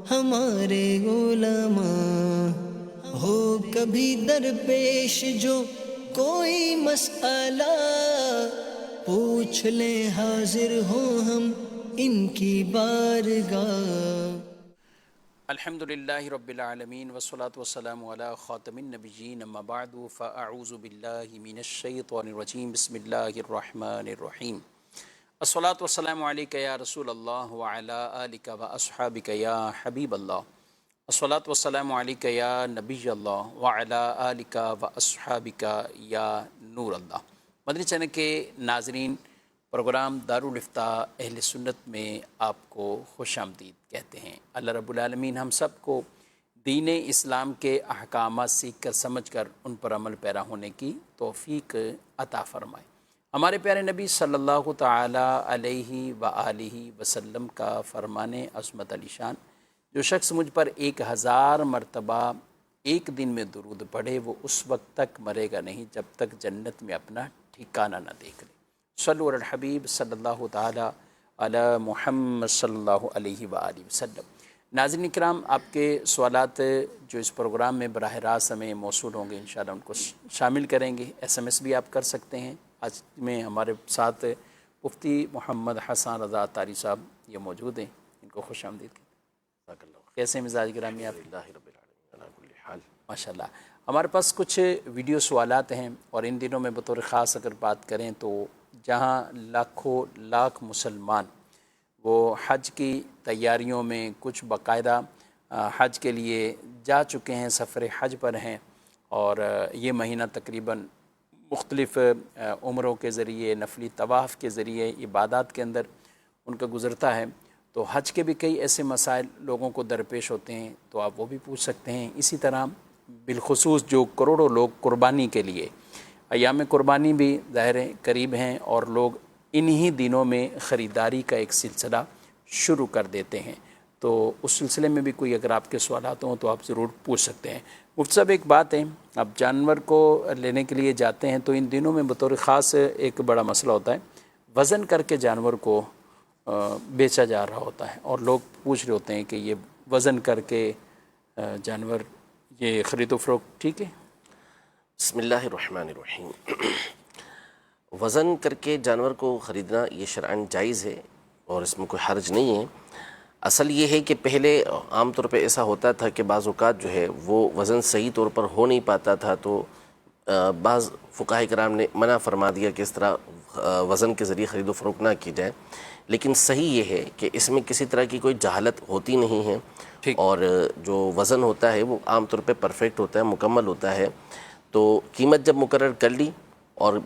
ہمارے علماء ہو کبھی درپیش جو کوئی مسئلہ پوچھ لیں حاضر ہوں ہم ان کی بارگاہ۔ الحمدللہ رب العالمین والصلاة والسلام علی خاتم النبیین اما بعد فاعوذ باللہ من الشیطان الرجیم بسم اللہ الرحمن الرحیم الصلاة والسلام علیک یا رسول اللہ وعلی آلک واصحابک یا حبیب اللہ الصلاة والسلام علیک یا نبی اللہ وعلی آلک واصحابک یا نور اللہ۔ مدنی چینل کے ناظرین، پروگرام دارالافتاء اہل سنت میں آپ کو خوش آمدید کہتے ہیں۔ اللہ رب العالمین ہم سب کو دین اسلام کے احکامات سیکھ کر سمجھ کر ان پر عمل پیرا ہونے کی توفیق عطا فرمائے۔ ہمارے پیارے نبی صلی اللہ تعالی علیہ وآلہ وسلم کا فرمان عظمت علی شان، جو شخص مجھ پر 1000 مرتبہ ایک دن میں درود پڑھے وہ اس وقت تک مرے گا نہیں جب تک جنت میں اپنا ٹھکانہ نہ دیکھ لے۔ صلو علی الحبیب صلی اللہ تعالی علی محمد صلی اللہ علیہ وآلہ وسلم۔ ناظرین کرام، آپ کے سوالات جو اس پروگرام میں براہ راست ہمیں موصول ہوں گے انشاءاللہ ان کو شامل کریں گے۔ SMS بھی آپ کر سکتے ہیں۔ آج میں ہمارے ساتھ مفتی محمد حسن رضا اتاری صاحب یہ موجود ہیں، ان کو خوش آمدید کہتے ہیں۔ کیسے مزاج گرامی آپ؟ ماشاء اللہ۔ ہمارے پاس کچھ ویڈیو سوالات ہیں، اور ان دنوں میں بطور خاص اگر بات کریں تو جہاں لاکھوں لاکھ مسلمان وہ حج کی تیاریوں میں کچھ باقاعدہ حج کے لیے جا چکے ہیں، سفر حج پر ہیں، اور یہ مہینہ تقریباً مختلف عمروں کے ذریعے، نفلی طواف کے ذریعے، عبادات کے اندر ان کا گزرتا ہے، تو حج کے بھی کئی ایسے مسائل لوگوں کو درپیش ہوتے ہیں، تو آپ وہ بھی پوچھ سکتے ہیں۔ اسی طرح بالخصوص جو کروڑوں لوگ قربانی کے لیے، ایام قربانی بھی ظاہر قریب ہیں، اور لوگ انہی دنوں میں خریداری کا ایک سلسلہ شروع کر دیتے ہیں، تو اس سلسلے میں بھی کوئی اگر آپ کے سوالات ہوں تو آپ ضرور پوچھ سکتے ہیں۔ مفتی صاحب، ایک بات ہے، اب جانور کو لینے کے لیے جاتے ہیں تو ان دنوں میں بطور خاص ایک بڑا مسئلہ ہوتا ہے، وزن کر کے جانور کو بیچا جا رہا ہوتا ہے، اور لوگ پوچھ رہے ہوتے ہیں کہ یہ وزن کر کے جانور یہ خرید و فروخت ٹھیک ہے؟ بسم اللہ الرحمن الرحیم۔ وزن کر کے جانور کو خریدنا یہ شرعاً جائز ہے، اور اس میں کوئی حرج نہیں ہے۔ اصل یہ ہے کہ پہلے عام طور پہ ایسا ہوتا تھا کہ بعض اوقات جو ہے وہ وزن صحیح طور پر ہو نہیں پاتا تھا، تو بعض فقہاء کرام نے منع فرما دیا کہ اس طرح وزن کے ذریعے خرید و فروخت نہ کی جائے، لیکن صحیح یہ ہے کہ اس میں کسی طرح کی کوئی جہالت ہوتی نہیں ہے، اور جو وزن ہوتا ہے وہ عام طور پہ پرفیکٹ ہوتا ہے، مکمل ہوتا ہے۔ تو قیمت جب مقرر کر لی اور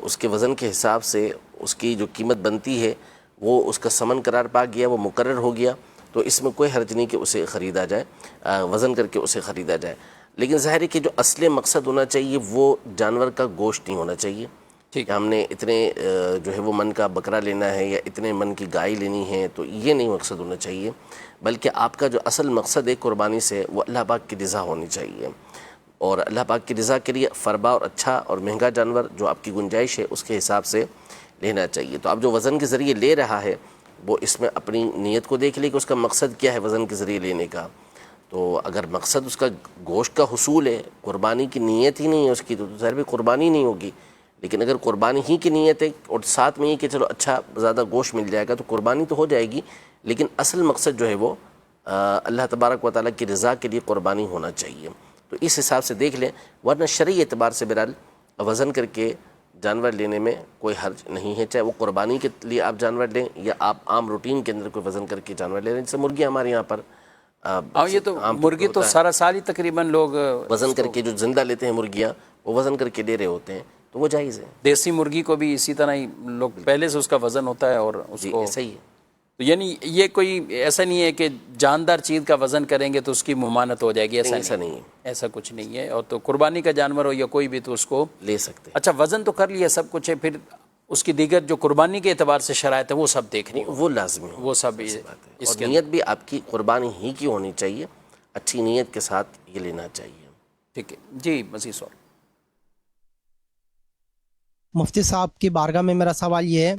اس کے وزن کے حساب سے اس کی جو قیمت بنتی ہے وہ اس کا ثمن قرار پا گیا، وہ مقرر ہو گیا، تو اس میں کوئی حرج نہیں کہ اسے خریدا جائے، وزن کر کے اسے خریدا جائے۔ لیکن ظاہر ہے کہ جو اصل مقصد ہونا چاہیے وہ جانور کا گوشت نہیں ہونا چاہیے کہ ہم نے اتنے جو ہے وہ من کا بکرا لینا ہے یا اتنے من کی گائے لینی ہے، تو یہ نہیں مقصد ہونا چاہیے، بلکہ آپ کا جو اصل مقصد ہے قربانی سے وہ اللہ پاک کی رضا ہونی چاہیے، اور اللہ پاک کی رضا کے لیے فربا اور اچھا اور مہنگا جانور جو آپ کی گنجائش ہے اس کے حساب سے لینا چاہیے۔ تو اب جو وزن کے ذریعے لے رہا ہے وہ اس میں اپنی نیت کو دیکھ لے کہ اس کا مقصد کیا ہے وزن کے ذریعے لینے کا۔ تو اگر مقصد اس کا گوشت کا حصول ہے، قربانی کی نیت ہی نہیں ہے اس کی، تو ظاہر بھی قربانی نہیں ہوگی۔ لیکن اگر قربانی ہی کی نیت ہے اور ساتھ میں یہ کہ چلو اچھا زیادہ گوشت مل جائے گا تو قربانی تو ہو جائے گی، لیکن اصل مقصد جو ہے وہ اللہ تبارک و تعالیٰ کی رضا کے لیے قربانی ہونا چاہیے۔ تو اس حساب سے دیکھ لیں، ورنہ شرعی اعتبار سے بہرحال وزن کر کے جانور لینے میں کوئی حرج نہیں ہے، چاہے وہ قربانی کے لیے آپ جانور لیں یا آپ عام روٹین کے اندر کوئی وزن کر کے جانور لے رہے ہیں، جیسے مرغیاں ہمارے یہاں پر یہ تو مرغی تو سارا سال ہی تقریباً لوگ وزن کر کے جو زندہ لیتے ہیں مرغیاں وہ وزن کر کے لے رہے ہوتے ہیں، تو وہ جائز ہے۔ دیسی مرغی کو بھی اسی طرح ہی لوگ پہلے سے اس کا وزن ہوتا ہے، اور اس کو صحیح ہے۔ تو یعنی یہ کوئی ایسا نہیں ہے کہ جاندار چیز کا وزن کریں گے تو اس کی ممانت ہو جائے گی، ایسا نہیں ہے، ایسا کچھ نہیں ہے۔ اور تو قربانی کا جانور ہو یا کوئی بھی تو اس کو لے سکتے ہیں۔ اچھا وزن تو کر لیا، سب کچھ ہے، پھر اس کی دیگر جو قربانی کے اعتبار سے شرائط ہے وہ سب دیکھنی ہو، وہ لازمی ہو، وہ سب اور نیت بھی آپ کی قربانی ہی کی ہونی چاہیے، اچھی نیت کے ساتھ یہ لینا چاہیے۔ ٹھیک ہے جی، مزید سوال۔ مفتی صاحب کی بارگاہ میں میرا سوال یہ ہے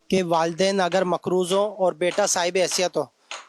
کہ والدین اگر مقروض ہوں اور بیٹا صاحب حیثیت ہو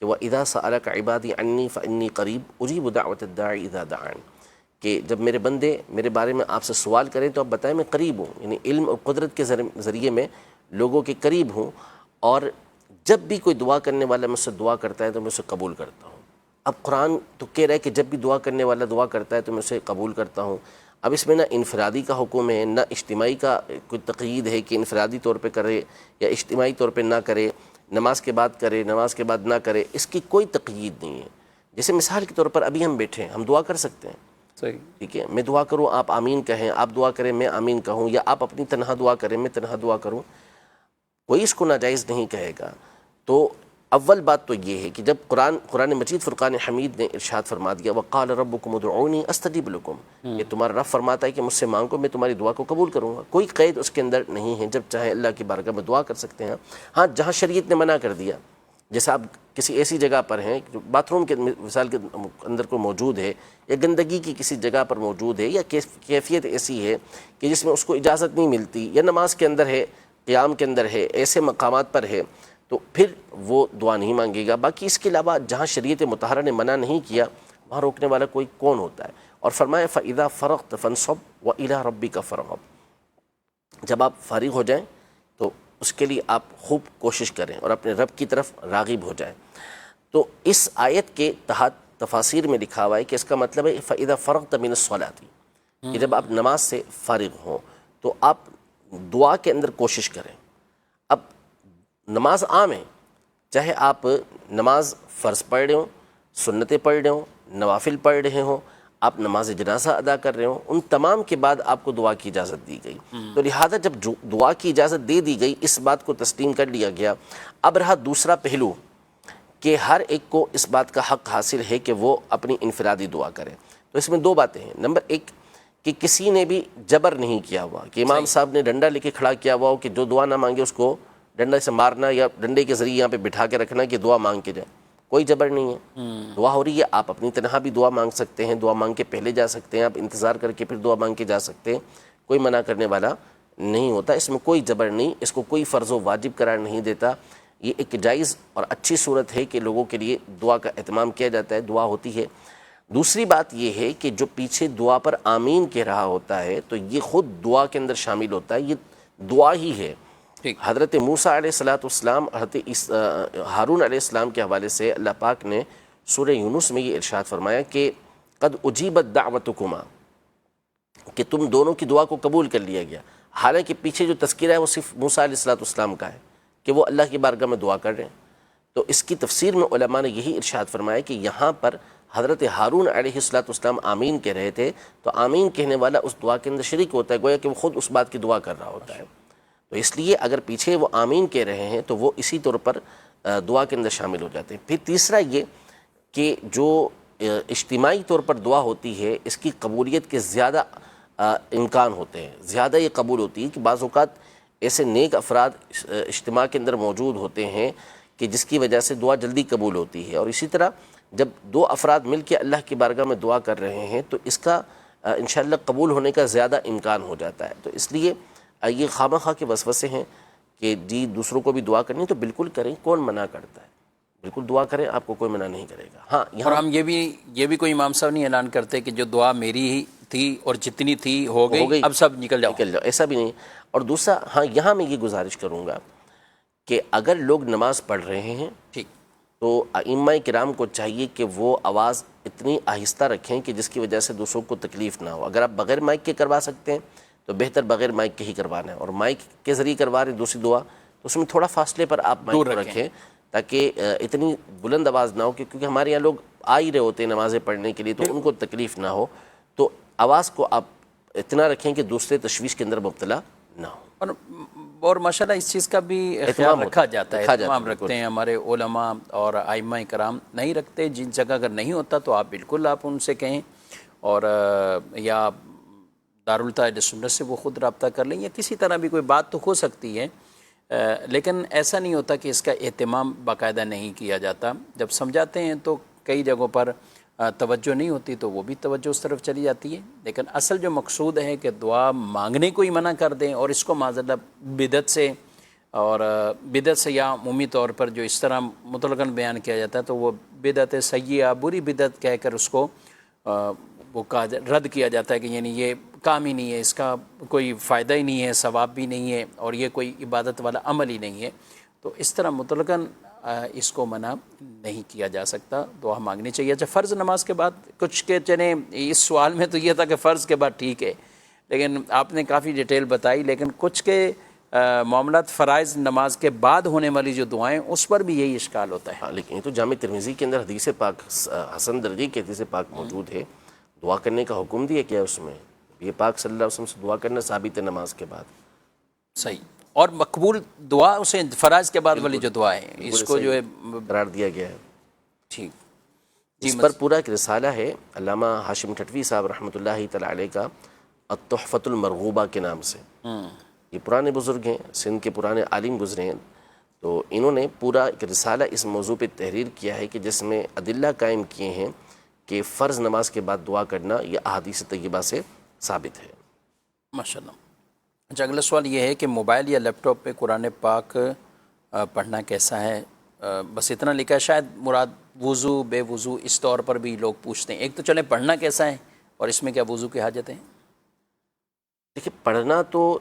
کہ وَإِذَا سَأَلَكَ عِبَادِي عَنِّي فَإِنِّي قَرِيبٌ أُجِيبُ دَعْوَةَ الدَّاعِ إِذَا دَعَانِ، کہ جب میرے بندے میرے بارے میں آپ سے سوال کریں تو آپ بتائیں میں قریب ہوں، یعنی علم اور قدرت کے ذریعے میں لوگوں کے قریب ہوں، اور جب بھی کوئی دعا کرنے والا مجھ سے دعا کرتا ہے تو میں اسے قبول کرتا ہوں۔ اب قرآن تو کہہ رہا ہے کہ جب بھی دعا کرنے والا دعا کرتا ہے تو میں اسے قبول کرتا ہوں۔ اب اس میں نہ انفرادی کا حکم ہے، نہ اجتماعی کا کوئی تقیید ہے کہ انفرادی طور پہ کرے یا اجتماعی طور پہ نہ کرے، نماز کے بعد کرے، نماز کے بعد نہ کرے، اس کی کوئی تقیید نہیں ہے۔ جیسے مثال کے طور پر ابھی ہم بیٹھے ہیں، ہم دعا کر سکتے ہیں، صحیح، ٹھیک ہے، میں دعا کروں آپ آمین کہیں، آپ دعا کریں میں آمین کہوں، یا آپ اپنی تنہا دعا کریں میں تنہا دعا کروں، کوئی اس کو ناجائز نہیں کہے گا۔ تو اول بات تو یہ ہے کہ جب قرآن مجید فرقان حمید نے ارشاد فرما دیا وَقَالَ رَبُّكُمُ ادْعُونِي أَسْتَجِبْ لَكُمْ، کہ تمہارا رب فرماتا ہے کہ مجھ سے مانگو میں تمہاری دعا کو قبول کروں گا، کوئی قید اس کے اندر نہیں ہے، جب چاہے اللہ کی بارگاہ میں دعا کر سکتے ہیں۔ ہاں جہاں شریعت نے منع کر دیا، جیسا آپ کسی ایسی جگہ پر ہیں جو باتھ روم کے مثال کے اندر کو موجود ہے، یا گندگی کی کسی جگہ پر موجود ہے، یا کیفیت ایسی ہے کہ جس میں اس کو اجازت نہیں ملتی، یا نماز کے اندر ہے، قیام کے اندر ہے، ایسے مقامات پر ہے، تو پھر وہ دعا نہیں مانگے گا۔ باقی اس کے علاوہ جہاں شریعت مطہرہ نے منع نہیں کیا وہاں روکنے والا کوئی کون ہوتا ہے؟ اور فرمایا فَإِذَا فَرَغْتَ فَانْصَبْ وَإِلَىٰ رَبِّكَ فَارْغَب، جب آپ فارغ ہو جائیں تو اس کے لیے آپ خوب کوشش کریں اور اپنے رب کی طرف راغب ہو جائیں۔ تو اس آیت کے تحت تفاسیر میں لکھا ہوا ہے کہ اس کا مطلب ہے فَإِذَا فَرَغْتَ مِنَ الصَّلَاةِ، کہ جب آپ نماز سے فارغ ہوں تو آپ دعا کے اندر کوشش کریں۔ اب نماز عام ہے، چاہے آپ نماز فرض پڑھ رہے ہوں، سنتیں پڑھ رہے ہوں، نوافل پڑھ رہے ہوں، آپ نماز جنازہ ادا کر رہے ہوں، ان تمام کے بعد آپ کو دعا کی اجازت دی گئی۔ تو لہٰذا جب دعا کی اجازت دے دی گئی، اس بات کو تسلیم کر لیا گیا۔ اب رہا دوسرا پہلو کہ ہر ایک کو اس بات کا حق حاصل ہے کہ وہ اپنی انفرادی دعا کرے۔ تو اس میں دو باتیں ہیں، نمبر ایک کہ کسی نے بھی جبر نہیں کیا ہوا، کہ امام صاحب نے ڈنڈا لے کے کھڑا کیا ہوا ہو کہ جو دعا نہ مانگے اس کو ڈنڈے سے مارنا یا ڈنڈے کے ذریعے یہاں پہ بٹھا کے رکھنا کہ دعا مانگ کے جائے، کوئی جبر نہیں ہے۔ دعا ہو رہی ہے، آپ اپنی تنہا بھی دعا مانگ سکتے ہیں، دعا مانگ کے پہلے جا سکتے ہیں، آپ انتظار کر کے پھر دعا مانگ کے جا سکتے ہیں، کوئی منع کرنے والا نہیں ہوتا، اس میں کوئی جبر نہیں، اس کو کوئی فرض و واجب قرار نہیں دیتا۔ یہ ایک جائز اور اچھی صورت ہے کہ لوگوں کے لیے دعا کا اہتمام کیا جاتا ہے، دعا ہوتی ہے۔ دوسری بات یہ ہے کہ جو پیچھے دعا پر آمین کہہ رہا ہوتا ہے تو یہ خود دعا کے اندر شامل ہوتا ہے، یہ دعا ہی ہے۔ حضرت موسیٰ علیہ السلام، حضرت ہارون علیہ السلام کے حوالے سے اللہ پاک نے سورہ یونس میں یہ ارشاد فرمایا کہ قد اجیبت دعوتکما، کہ تم دونوں کی دعا کو قبول کر لیا گیا۔ حالانکہ پیچھے جو تذکرہ ہے وہ صرف موسیٰ علیہ السلام کا ہے کہ وہ اللہ کی بارگاہ میں دعا کر رہے ہیں۔ تو اس کی تفسیر میں علماء نے یہی ارشاد فرمایا کہ یہاں پر حضرت ہارون علیہ السلام آمین کہہ رہے تھے تو آمین کہنے والا اس دعا کے اندر شریک ہوتا ہے، گویا کہ وہ خود اس بات کی دعا کر رہا ہوتا ہے۔ تو اس لیے اگر پیچھے وہ آمین کہہ رہے ہیں تو وہ اسی طور پر دعا کے اندر شامل ہو جاتے ہیں۔ پھر تیسرا یہ کہ جو اجتماعی طور پر دعا ہوتی ہے اس کی قبولیت کے زیادہ امکان ہوتے ہیں، زیادہ یہ قبول ہوتی ہے کہ بعض اوقات ایسے نیک افراد اجتماع کے اندر موجود ہوتے ہیں کہ جس کی وجہ سے دعا جلدی قبول ہوتی ہے، اور اسی طرح جب دو افراد مل کے اللہ کی بارگاہ میں دعا کر رہے ہیں تو اس کا انشاءاللہ قبول ہونے کا زیادہ امکان ہو جاتا ہے۔ تو اس لیے یہ خواہ مخواہ کے وسوسے ہیں کہ جی دوسروں کو بھی دعا کرنی تو بالکل کریں، کون منع کرتا ہے، بالکل دعا کریں، آپ کو کوئی منع نہیں کرے گا۔ ہاں اور ہم یہ بھی کوئی امام صاحب نہیں اعلان کرتے کہ جو دعا میری ہی تھی اور جتنی تھی ہو گئی اب سب نکل جاؤ، ایسا بھی نہیں۔ اور دوسرا، ہاں یہاں میں یہ گزارش کروں گا کہ اگر لوگ نماز پڑھ رہے ہیں ٹھیک، تو ائمہ کرام کو چاہیے کہ وہ آواز اتنی آہستہ رکھیں کہ جس کی وجہ سے دوسروں کو تکلیف نہ ہو۔ اگر آپ بغیر مائک کے کروا سکتے ہیں تو بہتر بغیر مائک کے ہی کروانا ہے، اور مائک کے ذریعے کروا رہے دوسری دعا تو اس میں تھوڑا فاصلے پر آپ مائک کو رکھیں تاکہ اتنی بلند آواز نہ ہو، کیونکہ ہمارے یہاں لوگ آ ہی رہے ہوتے ہیں نمازیں پڑھنے کے لیے تو ان کو تکلیف نہ ہو، تو آواز کو آپ اتنا رکھیں کہ دوسرے تشویش کے اندر مبتلا نہ ہو۔ اور ماشاءاللہ اس چیز کا بھی خیال رکھا جاتا ہے، اہتمام رکھتے ہیں ہمارے علماء اور ائمہ کرام۔ نہیں رکھتے جن جگہ اگر نہیں ہوتا تو آپ بالکل آپ ان سے کہیں، اور یا دارالتاج سنت سے وہ خود رابطہ کر لیں، یا کسی طرح بھی کوئی بات تو ہو سکتی ہے، لیکن ایسا نہیں ہوتا کہ اس کا اہتمام باقاعدہ نہیں کیا جاتا۔ جب سمجھاتے ہیں تو کئی جگہوں پر توجہ نہیں ہوتی تو وہ بھی توجہ اس طرف چلی جاتی ہے، لیکن اصل جو مقصود ہے کہ دعا مانگنے کو ہی منع کر دیں اور اس کو معذ اللہ بدعت سے اور بدعت سیاح عمومی طور پر جو اس طرح مطلقاً بیان کیا جاتا ہے تو وہ بدعت سیاح بری بدعت کہہ کر اس کو وہ رد کیا جاتا ہے کہ یعنی یہ کام ہی نہیں ہے، اس کا کوئی فائدہ ہی نہیں ہے، ثواب بھی نہیں ہے، اور یہ کوئی عبادت والا عمل ہی نہیں ہے. تو اس طرح مطلقاً اس کو منع نہیں کیا جا سکتا، دعا مانگنی چاہیے. اچھا، فرض نماز کے بعد کچھ کے چلیں، اس سوال میں تو یہ تھا کہ فرض کے بعد ٹھیک ہے، لیکن آپ نے کافی ڈیٹیل بتائی، لیکن کچھ کے معاملات فرائض نماز کے بعد ہونے والی جو دعائیں اس پر بھی یہی اشکال ہوتا ہے. ہاں، لیکن یہ تو جامع ترمذی کے اندر حدیث پاک حسن درجے کی حدیث پاک موجود ہے، دعا کرنے کا حکم دیا کیا اس میں. یہ پاک صلی اللہ علیہ وسلم سے دعا کرنا ثابت ہے نماز کے بعد. صحیح، اور مقبول دعا اسے فرائض کے بعد والی جو دعا ہے اس کو جو ہے قرار دیا گیا ہے. ٹھیک. اس پر پورا ایک رسالہ ہے علامہ ہاشم ٹھٹوی صاحب رحمۃ اللہ تعالی علیہ کا، التحفۃ المرغوبہ کے نام سے. یہ پرانے بزرگ ہیں، سندھ کے پرانے عالم گزرے ہیں، تو انہوں نے پورا ایک رسالہ اس موضوع پہ تحریر کیا ہے کہ جس میں ادلہ قائم کیے ہیں کہ فرض نماز کے بعد دعا کرنا یہ احادیث طیبہ سے ثابت ہے. ماشاء اللہ. اچھا، اگلا سوال یہ ہے کہ موبائل یا لیپ ٹاپ پہ قرآن پاک پڑھنا کیسا ہے؟ بس اتنا لکھا ہے، شاید مراد وضو بے وضو اس طور پر بھی لوگ پوچھتے ہیں. ایک تو چلیں پڑھنا کیسا ہے، اور اس میں کیا وضو کی حاجت ہے؟ دیکھیے، پڑھنا تو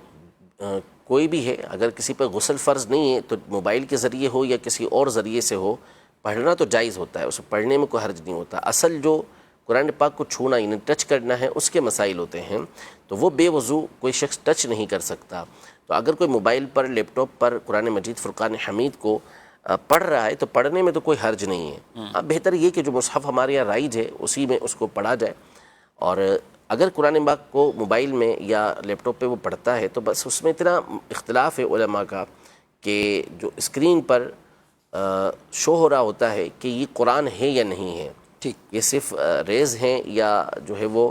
کوئی بھی ہے، اگر کسی پہ غسل فرض نہیں ہے تو موبائل کے ذریعے ہو یا کسی اور ذریعے سے ہو، پڑھنا تو جائز ہوتا ہے، اسے پڑھنے میں کوئی حرج نہیں ہوتا. اصل جو قرآن پاک کو چھونا یعنی ٹچ کرنا ہے اس کے مسائل ہوتے ہیں، تو وہ بے وضو کوئی شخص ٹچ نہیں کر سکتا. تو اگر کوئی موبائل پر لیپ ٹاپ پر قرآن مجید فرقان حمید کو پڑھ رہا ہے تو پڑھنے میں تو کوئی حرج نہیں ہے. اب بہتر یہ کہ جو مصحف ہمارے یہاں رائج ہے اسی میں اس کو پڑھا جائے. اور اگر قرآن پاک کو موبائل میں یا لیپ ٹاپ پہ وہ پڑھتا ہے تو بس اس میں اتنا اختلاف ہے علماء کا کہ جو اسکرین پر شو ہو رہا ہوتا ہے کہ یہ قرآن ہے یا نہیں ہے. ٹھیک. یہ صرف ریز ہیں یا جو ہے وہ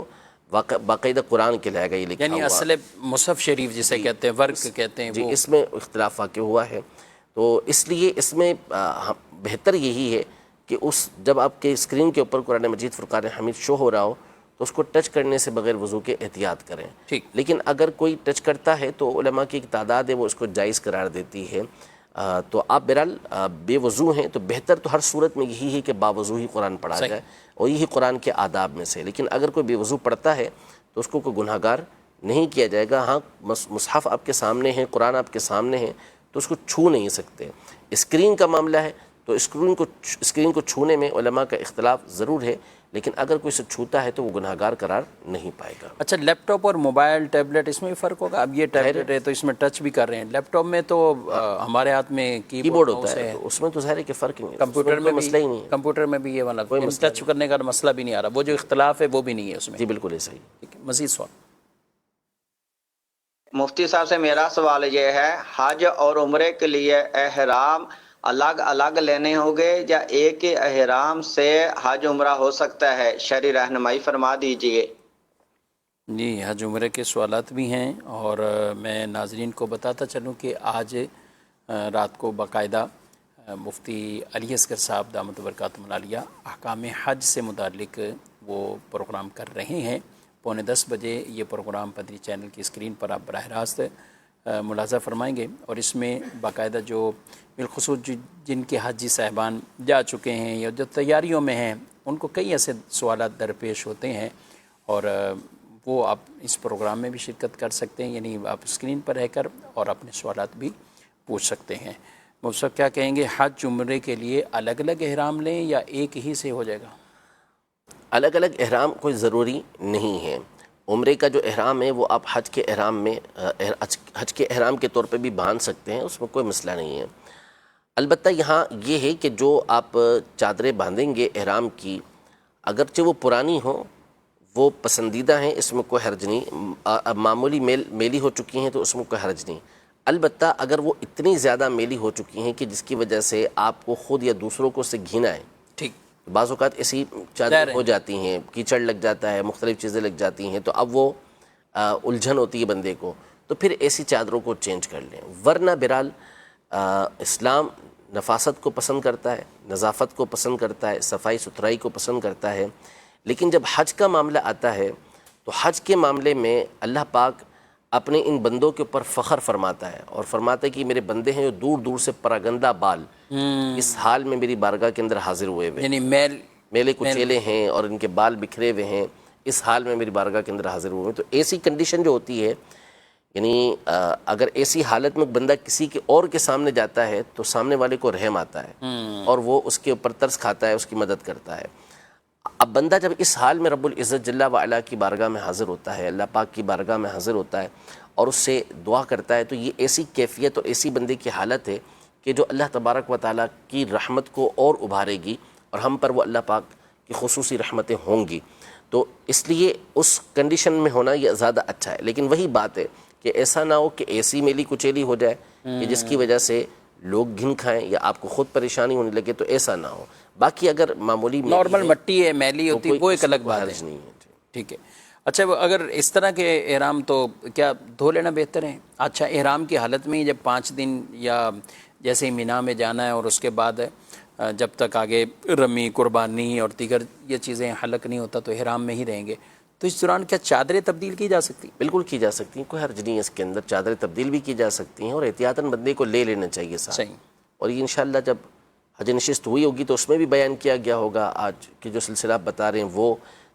باقاعدہ قرآن کہلائے گا یہ لکھا ہوا، یعنی اصل مصحف شریف جسے کہتے ہیں، ورق کہتے ہیں، جی وہ اس میں اختلاف واقع ہوا ہے. تو اس لیے اس میں بہتر یہی ہے کہ جب آپ کے اسکرین کے اوپر قرآن مجید فرقان حمید شو ہو رہا ہو تو اس کو ٹچ کرنے سے بغیر وضو کے احتیاط کریں. ٹھیک. لیکن اگر کوئی ٹچ کرتا ہے تو علماء کی ایک تعداد ہے وہ اس کو جائز قرار دیتی ہے. تو آپ بہرحال بے وضو ہیں تو بہتر تو ہر صورت میں یہی ہے کہ باوضو ہی قرآن پڑھا جائے، اور یہی قرآن کے آداب میں سے. لیکن اگر کوئی بے وضو پڑھتا ہے تو اس کو کوئی گناہ گار نہیں کیا جائے گا. ہاں، مصحف آپ کے سامنے ہیں، قرآن آپ کے سامنے ہیں تو اس کو چھو نہیں سکتے. اسکرین کا معاملہ ہے تو اسکرین کو چھونے میں علماء کا اختلاف ضرور ہے، لیکن اگر کوئی اسے چھوتا ہے تو وہ گناہ گار قرار نہیں پائے گا. اچھا، لیپ ٹاپ اور موبائل ٹیبلٹ اس میں بھی فرق ہوگا؟ اب یہ ٹیبلٹ ہے تو اس میں ٹچ بھی کر رہے ہیں، لیپ ٹاپ میں تو ہمارے ہاتھ میں کی بورڈ ہوتا ہے تو اس میں تو ظاہر ہے کہ فرق نہیں ہے. کمپیوٹر میں مسئلہ ہی نہیں ہے. کمپیوٹر میں بھی یہ والا ٹچ کرنے کا مسئلہ بھی نہیں آ رہا، وہ جو اختلاف ہے وہ بھی نہیں ہے اس میں. جی بالکل ایسا ہی. ٹھیک ہے، مزید سوال. مفتی صاحب سے میرا سوال یہ ہے، حج اور عمرے کے لیے احرام الگ الگ لینے ہوں گے یا ایک ہی احرام سے حج عمرہ ہو سکتا ہے؟ شرعی رہنمائی فرما دیجیے. جی، حج عمرے کے سوالات بھی ہیں، اور میں ناظرین کو بتاتا چلوں کہ آج رات کو باقاعدہ مفتی علی اصغر صاحب دامت برکاتہ العالیہ احکام حج سے متعلق وہ پروگرام کر رہے ہیں. 9:45 بجے یہ پروگرام پدری چینل کی اسکرین پر آپ براہ راست ملاحظہ فرمائیں گے، اور اس میں باقاعدہ جو بالخصوص جن کے حاجی صاحبان جا چکے ہیں یا جو تیاریوں میں ہیں ان کو کئی ایسے سوالات درپیش ہوتے ہیں، اور وہ آپ اس پروگرام میں بھی شرکت کر سکتے ہیں، یعنی آپ اسکرین پر رہ کر اور اپنے سوالات بھی پوچھ سکتے ہیں. مفتی صاحب کیا کہیں گے، حج عمرے کے لیے الگ الگ احرام لیں یا ایک ہی سے ہو جائے گا؟ الگ الگ احرام کوئی ضروری نہیں ہے. عمرے کا جو احرام ہے وہ آپ حج کے احرام میں حج کے احرام کے طور پہ بھی باندھ سکتے ہیں، اس میں کوئی مسئلہ نہیں ہے. البتہ یہاں یہ ہے کہ جو آپ چادریں باندھیں گے احرام کی، اگرچہ وہ پرانی ہوں وہ پسندیدہ ہیں، اس میں کوئی حرج نہیں. معمولی میلی ہو چکی ہیں تو اس میں کوئی حرج نہیں. البتہ اگر وہ اتنی زیادہ میلی ہو چکی ہیں کہ جس کی وجہ سے آپ کو خود یا دوسروں کو سے گھنا ہے، ٹھیک، بعض اوقات ایسی چادر ہو جاتی ہیں، کیچڑ لگ جاتا ہے، مختلف چیزیں لگ جاتی ہیں، تو اب وہ الجھن ہوتی ہے بندے کو، تو پھر ایسی چادروں کو چینج کر لیں. ورنہ بہرحال اسلام نفاست کو پسند کرتا ہے، نظافت کو پسند کرتا ہے، صفائی ستھرائی کو پسند کرتا ہے. لیکن جب حج کا معاملہ آتا ہے تو حج کے معاملے میں اللہ پاک اپنے ان بندوں کے اوپر فخر فرماتا ہے اور فرماتا ہے کہ میرے بندے ہیں جو دور دور سے پراگندہ بال اس حال میں میری بارگاہ کے اندر حاضر ہوئے ہوئے، یعنی میلے کچیلے ہیں اور ان کے بال بکھرے ہوئے ہیں، اس حال میں میری بارگاہ کے اندر حاضر ہوئے ہیں۔ تو ایسی کنڈیشن جو ہوتی ہے، یعنی اگر ایسی حالت میں بندہ کسی کے اور کے سامنے جاتا ہے تو سامنے والے کو رحم آتا ہے اور وہ اس کے اوپر ترس کھاتا ہے، اس کی مدد کرتا ہے۔ اب بندہ جب اس حال میں رب العزت جل وعلا کی بارگاہ میں حاضر ہوتا ہے، اللہ پاک کی بارگاہ میں حاضر ہوتا ہے اور اس سے دعا کرتا ہے، تو یہ ایسی کیفیت اور ایسی بندے کی حالت ہے کہ جو اللہ تبارک و تعالیٰ کی رحمت کو اور ابھارے گی اور ہم پر وہ اللہ پاک کی خصوصی رحمتیں ہوں گی۔ تو اس لیے اس کنڈیشن میں ہونا یہ زیادہ اچھا ہے، لیکن وہی بات ہے کہ ایسا نہ ہو کہ ایسی میلی کچیلی ہو جائے کہ جس کی وجہ سے لوگ گھن کھائیں یا آپ کو خود پریشانی ہونے لگے، تو ایسا نہ ہو۔ باقی اگر معمولی نارمل مٹی ہے، میلی ہوتی ہے، وہ ایک الگ بات حرج ہے، نہیں ہے۔ ٹھیک ہے۔ اچھا اگر اس طرح کے احرام تو کیا دھو لینا بہتر ہے؟ اچھا احرام کی حالت میں جب 5 دن یا جیسے ہی مینا میں جانا ہے اور اس کے بعد جب تک آگے رمی، قربانی اور دیگر یہ چیزیں حلق نہیں ہوتا تو احرام میں ہی رہیں گے، تو اس دوران کیا چادریں تبدیل کی جا سکتی؟ بالکل کی جا سکتی ہیں، کوئی حرج نہیں ہے اس کے اندر، چادریں تبدیل بھی کی جا سکتی ہیں اور احتیاطاً بندے کو لے لینا چاہیے ساتھ۔ صحیح۔ اور یہ انشاءاللہ جب حج نشست ہوئی ہوگی تو اس میں بھی بیان کیا گیا ہوگا، آج کے جو سلسلہ آپ بتا رہے ہیں وہ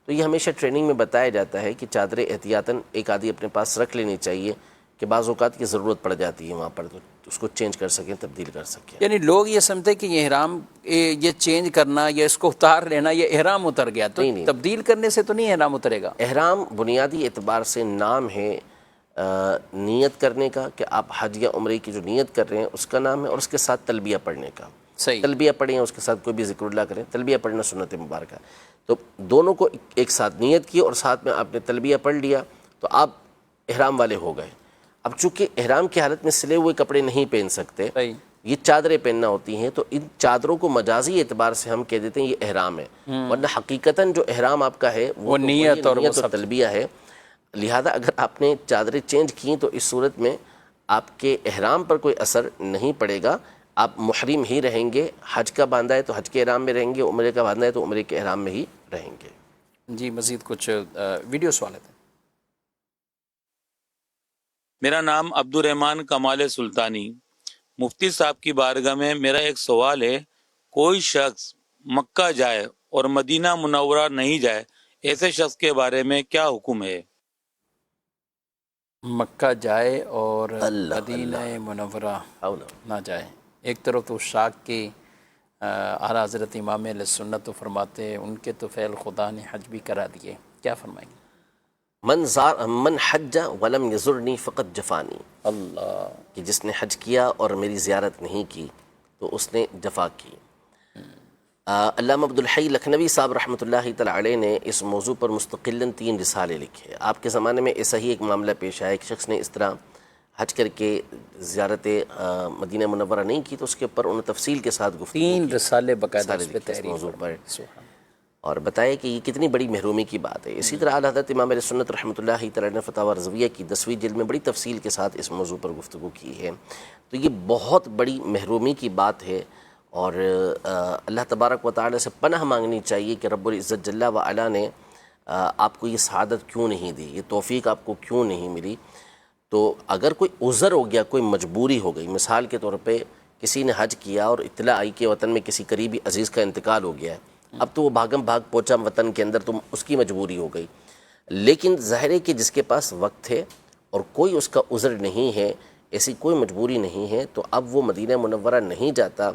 تو یہ ہمیشہ ٹریننگ میں بتایا جاتا ہے کہ چادریں احتیاطاً ایک آدھی اپنے پاس رکھ لینی چاہیے کہ بعض اوقات کی ضرورت پڑ جاتی ہے وہاں پر، تو اس کو چینج کر سکیں، تبدیل کر سکیں۔ یعنی لوگ یہ سمجھتے کہ یہ احرام یہ چینج کرنا یا اس کو اتار لینا یہ احرام اتر گیا، تو نہیں، تبدیل کرنے سے تو نہیں احرام اترے گا؟ احرام بنیادی اعتبار سے نام ہے نیت کرنے کا، کہ آپ حج یا عمرے کی جو نیت کر رہے ہیں اس کا نام ہے، اور اس کے ساتھ تلبیہ پڑھنے کا۔ صحیح۔ تلبیہ پڑھیں، اس کے ساتھ کوئی بھی ذکر اللہ کریں، تلبیہ پڑھنا سنت مبارکہ، تو دونوں کو ایک ساتھ نیت کی اور ساتھ میں آپ نے تلبیہ پڑھ لیا تو آپ احرام والے ہو گئے۔ اب چونکہ احرام کی حالت میں سلے ہوئے کپڑے نہیں پہن سکتے، صحیح۔ یہ چادریں پہننا ہوتی ہیں، تو ان چادروں کو مجازی اعتبار سے ہم کہہ دیتے ہیں یہ احرام ہے، ورنہ حقیقتاً جو احرام آپ کا ہے وہ تو نیت اور وہ نیت اور سب تلبیہ ہے۔ لہذا اگر آپ نے چادریں چینج کیں تو اس صورت میں آپ کے احرام پر کوئی اثر نہیں پڑے گا، آپ محرم ہی رہیں گے۔ حج کا باندھا ہے تو حج کے احرام میں رہیں گے، عمرے کا باندھا ہے تو عمرے کے احرام میں ہی رہیں گے۔ جی مزید کچھ ویڈیو سوالات ہیں؟ میرا نام عبد الرحمن کمال سلطانی۔ مفتی صاحب کی بارگاہ میں میرا ایک سوال ہے، کوئی شخص مکہ جائے اور مدینہ منورہ نہیں جائے، ایسے شخص کے بارے میں کیا حکم ہے؟ مکہ جائے اور اللہ مدینہ منورہ حول نہ جائے، ایک طرف تو شاک کی اعلیٰ حضرت امام علیہ سنت تو فرماتے ہیں ان کے تو فعل خدا نے حج بھی کرا دیے، کیا فرمائیں گے؟ من حج ولم یزرنی فقط جفانی، اللہ، کہ جس نے حج کیا اور میری زیارت نہیں کی تو اس نے جفا کی۔ علامہ عبدالحی لکھنوی صاحب رحمۃ اللہ تعالی علیہ نے اس موضوع پر مستقلاً 3 رسالے لکھے۔ آپ کے زمانے میں ایسا ہی ایک معاملہ پیش آیا، ایک شخص نے اس طرح حج کر کے زیارت مدینہ منورہ نہیں کی تو اس کے اوپر انہوں نے تفصیل کے ساتھ گفتگو 3 رسالے باقاعدہ رسالے اس پہ لکھے اس تحریر موضوع پر، سبحان اور بتایا کہ یہ کتنی بڑی محرومی کی بات ہے۔ اسی طرح اعلیٰ حضرت امام علیہ سنت رحمۃ اللہ تعالی نے فتاوی رضویہ کی 10ویں جلد میں بڑی تفصیل کے ساتھ اس موضوع پر گفتگو کی ہے۔ تو یہ بہت بڑی محرومی کی بات ہے، اور اللہ تبارک و تعالی سے پناہ مانگنی چاہیے کہ رب العزت جل وعلا نے آپ کو یہ سعادت کیوں نہیں دی، یہ توفیق آپ کو کیوں نہیں ملی۔ تو اگر کوئی عذر ہو گیا، کوئی مجبوری ہو گئی، مثال کے طور پہ کسی نے حج کیا اور اطلاع آئی کہ وطن میں کسی قریبی عزیز کا انتقال ہو گیا ہے، اب تو وہ بھاگم بھاگ پہنچا وطن کے اندر، تو اس کی مجبوری ہو گئی، لیکن ظاہر ہے کہ جس کے پاس وقت ہے اور کوئی اس کا عذر نہیں ہے، ایسی کوئی مجبوری نہیں ہے، تو اب وہ مدینہ منورہ نہیں جاتا،